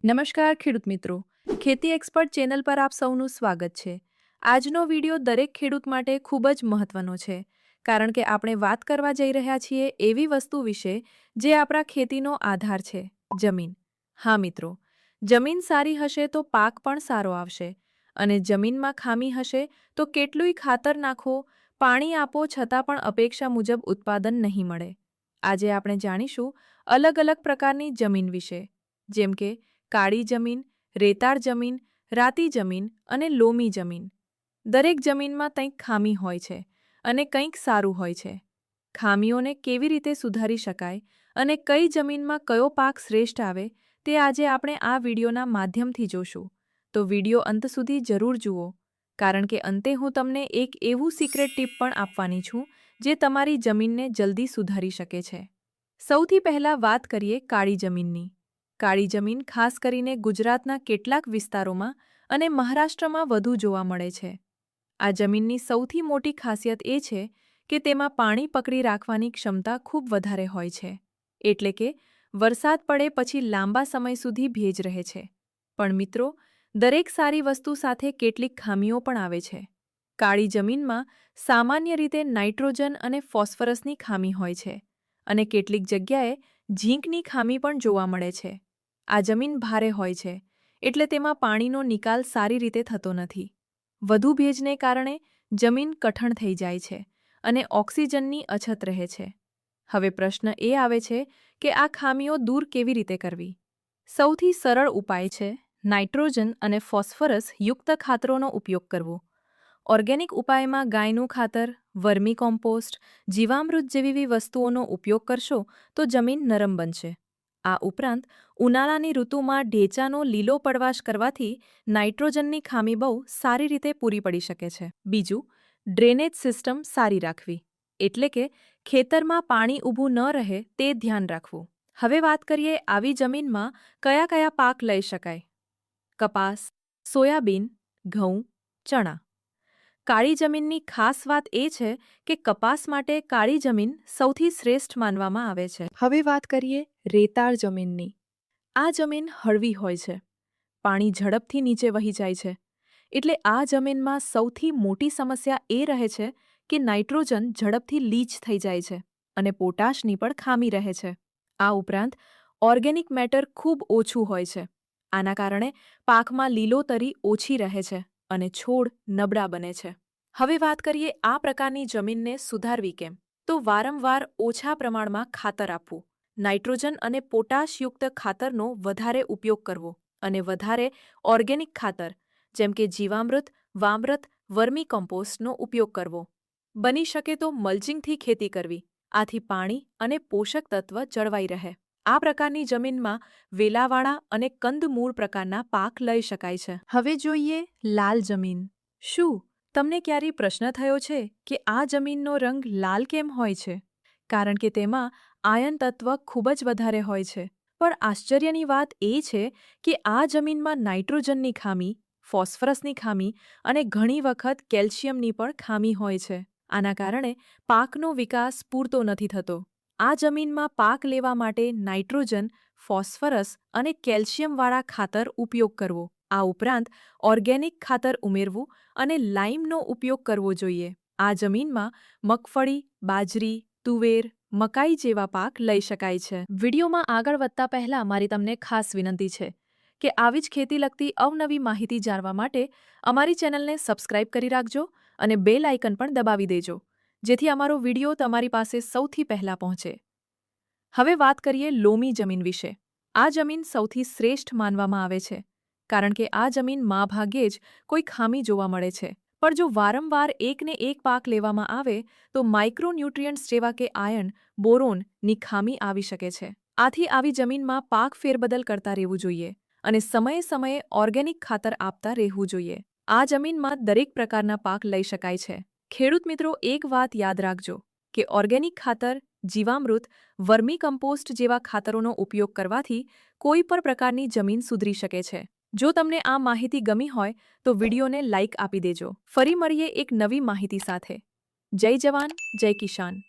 નમસ્કાર ખેડૂત મિત્રો, ખેતી એક્સપર્ટ ચેનલ પર આપ સૌનું સ્વાગત છે। આજનો વિડિયો દરેક ખેડૂત માટે ખૂબ જ મહત્વનો છે, કારણ કે આપણે વાત કરવા જઈ રહ્યા છીએ એવી વસ્તુ વિશે જે આપણા ખેતીનો આધાર છે, જમીન। હા મિત્રો, જમીન સારી હશે તો પાક પણ સારો આવશે, અને જમીનમાં ખામી હશે તો કેટલુંય ખાતર નાખો, પાણી આપો છતાં પણ અપેક્ષા મુજબ ઉત્પાદન નહીં મળે। આજે આપણે જાણીશું અલગ અલગ પ્રકારની જમીન વિશે, જેમ કે કાળી જમીન, રેતાળ જમીન, રાતી જમીન અને લોમી જમીન। દરેક જમીનમાં કંઈક ખામી હોય છે અને કંઈક સારું હોય છે। ખામીઓને કેવી રીતે સુધારી શકાય અને કઈ જમીનમાં કયો પાક શ્રેષ્ઠ આવે તે આજે આપણે આ વિડિયોના માધ્યમથી જોશું। તો વિડિયો અંત સુધી જરૂર જુઓ, કારણ કે અંતે હું તમને એક એવું સિક્રેટ ટીપ પણ આપવાની છું જે તમારી જમીનને જલ્દી સુધારી શકે છે। સૌથી પહેલા વાત કરીએ કાળી જમીનની। કાળી જમીન ખાસ કરીને ગુજરાતના કેટલાક વિસ્તારોમાં અને મહારાષ્ટ્રમાં વધુ જોવા મળે છે। આ જમીનની સૌથી મોટી ખાસિયત એ છે કે તેમાં પાણી પકડી રાખવાની ક્ષમતા ખૂબ વધારે હોય છે, એટલે કે વરસાદ પડે પછી લાંબા સમય સુધી ભેજ રહે છે। પણ મિત્રો, દરેક સારી વસ્તુ સાથે કેટલીક ખામીઓ પણ આવે છે। કાળી જમીનમાં સામાન્ય રીતે નાઇટ્રોજન અને ફોસ્ફરસની ખામી હોય છે, અને કેટલીક જગ્યાએ ઝીંકની ખામી પણ જોવા મળે છે। આ જમીન ભારે હોય છે, એટલે તેમાં પાણીનો નિકાલ સારી રીતે થતો નથી। વધુ ભેજને કારણે જમીન કઠણ થઈ જાય છે અને ઓક્સિજનની અછત રહે છે। હવે પ્રશ્ન એ આવે છે કે આ ખામીઓ દૂર કેવી રીતે કરવી? સૌથી સરળ ઉપાય છે નાઇટ્રોજન અને ફોસ્ફરસ યુક્ત ખાતરોનો ઉપયોગ કરવો। ઓર્ગેનિક ઉપાયમાં ગાયનું ખાતર, વર્મી કોમ્પોસ્ટ, જીવામૃત જેવી વસ્તુઓનો ઉપયોગ કરશો તો જમીન નરમ બનશે। આ ઉપરાંત ઉનાળાની ઋતુમાં ઢેચાનો લીલો પડવાશ કરવાથી નાઇટ્રોજનની ખામી બહુ સારી રીતે પૂરી પડી શકે છે। બીજું, ડ્રેનેજ સિસ્ટમ સારી રાખવી, એટલે કે ખેતરમાં પાણી ઊભું ન રહે તે ધ્યાન રાખવું। હવે વાત કરીએ આવી જમીનમાં કયા કયા પાક લઈ શકાય। કપાસ, સોયાબીન, ઘઉં, ચણા। કાળી જમીનની ખાસ વાત એ છે કે કપાસ માટે કાળી જમીન સૌથી શ્રેષ્ઠ માનવામાં આવે છે। હવે વાત કરીએ રેતાળ જમીનની। આ જમીન હળવી હોય છે, પાણી ઝડપથી નીચે વહી જાય છે, એટલે આ જમીનમાં સૌથી મોટી સમસ્યા એ રહે છે કે નાઇટ્રોજન ઝડપથી લીચ થઈ જાય છે અને પોટાશની પણ ખામી રહે છે। આ ઉપરાંત ઓર્ગેનિક મેટર ખૂબ ઓછું હોય છે। આના કારણે પાકમાં લીલોતરી ઓછી રહે છે અને છોડ નબળા બને છે। હવે વાત કરીએ આ પ્રકારની જમીનને સુધારવી કેમ? તો વારંવાર ઓછા પ્રમાણમાં ખાતર આપવું, નાઇટ્રોજન અને પોટાશયુક્ત ખાતરનો વધારે ઉપયોગ કરવો અને વધારે ઓર્ગેનિક ખાતર જેમ કે જીવામૃત, વામૃત, વર્મી કોમ્પોસ્ટનો ઉપયોગ કરવો। બની શકે તો મલ્ચિંગથી ખેતી કરવી, આથી પાણી અને પોષક તત્વ જળવાઈ રહે। આ પ્રકારની જમીનમાં વેલાવાળા અને કંદમૂળ પ્રકારના પાક લઈ શકાય છે। હવે જોઈએ લાલ જમીન। શું તમને ક્યારેય પ્રશ્ન થયો છે કે આ જમીનનો રંગ લાલ કેમ હોય છે? કારણ કે તેમાં આયર્ન તત્વ ખૂબ જ વધારે હોય છે। પણ આશ્ચર્યની વાત એ છે કે આ જમીનમાં નાઇટ્રોજનની ખામી, ફોસ્ફરસની ખામી અને ઘણી વખત કેલ્શિયમની પણ ખામી હોય છે। આના કારણે પાકનો વિકાસ પૂરતો નથી થતો। આ જમીનમાં પાક લેવા માટે નાઇટ્રોજન, ફોસ્ફરસ અને કેલ્શિયમવાળા ખાતર ઉપયોગ કરવો। આ ઉપરાંત ઓર્ગેનિક ખાતર ઉમેરવું અને લાઇમનો ઉપયોગ કરવો જોઈએ। આ જમીનમાં મગફળી, બાજરી, તુવેર, મકાઈ જેવા પાક લઈ શકાય છે। વિડીયોમાં આગળ વધતા પહેલા મારી તમને ખાસ વિનંતી છે કે આવી જ ખેતી લગતી અવનવી માહિતી જાણવા માટે અમારી ચેનલને સબસ્ક્રાઇબ કરી રાખજો અને બેલ આઇકન પણ દબાવી દેજો, જેથી અમારો વિડીયો તમારી પાસે સૌથી પહેલા પહોંચે। હવે વાત કરીએ લોમી જમીન વિશે। આ જમીન સૌથી શ્રેષ્ઠ માનવામાં આવે છે, કારણ કે આ જમીનમાં ભાગ્યે જ કોઈ ખામી જોવા મળે છે। પણ જો વારંવાર એકને એક પાક લેવામાં આવે તો માઇક્રોન્યુટ્રિયન્ટ્સ જેવા કે આયર્ન, બોરોનની ખામી આવી શકે છે। આથી આવી જમીનમાં પાક ફેરબદલ કરતા રહેવું જોઈએ અને સમયે સમયે ઓર્ગેનિક ખાતર આપતા રહેવું જોઈએ। આ જમીનમાં દરેક પ્રકારના પાક લઈ શકાય છે। ખેડૂત મિત્રો, એક વાત યાદ રાખજો કે ઓર્ગેનિક ખાતર, જીવામૃત, વર્મી કમ્પોસ્ટ જેવા ખાતરોનો ઉપયોગ કરવાથી કોઈ પણ પ્રકારની જમીન સુધરી શકે છે। જો તમને આ માહિતી ગમી હોય તો વિડીયોને લાઇક આપી દેજો। ફરી મળીએ એક નવી માહિતી સાથે। જય જવાન, જય કિસાન।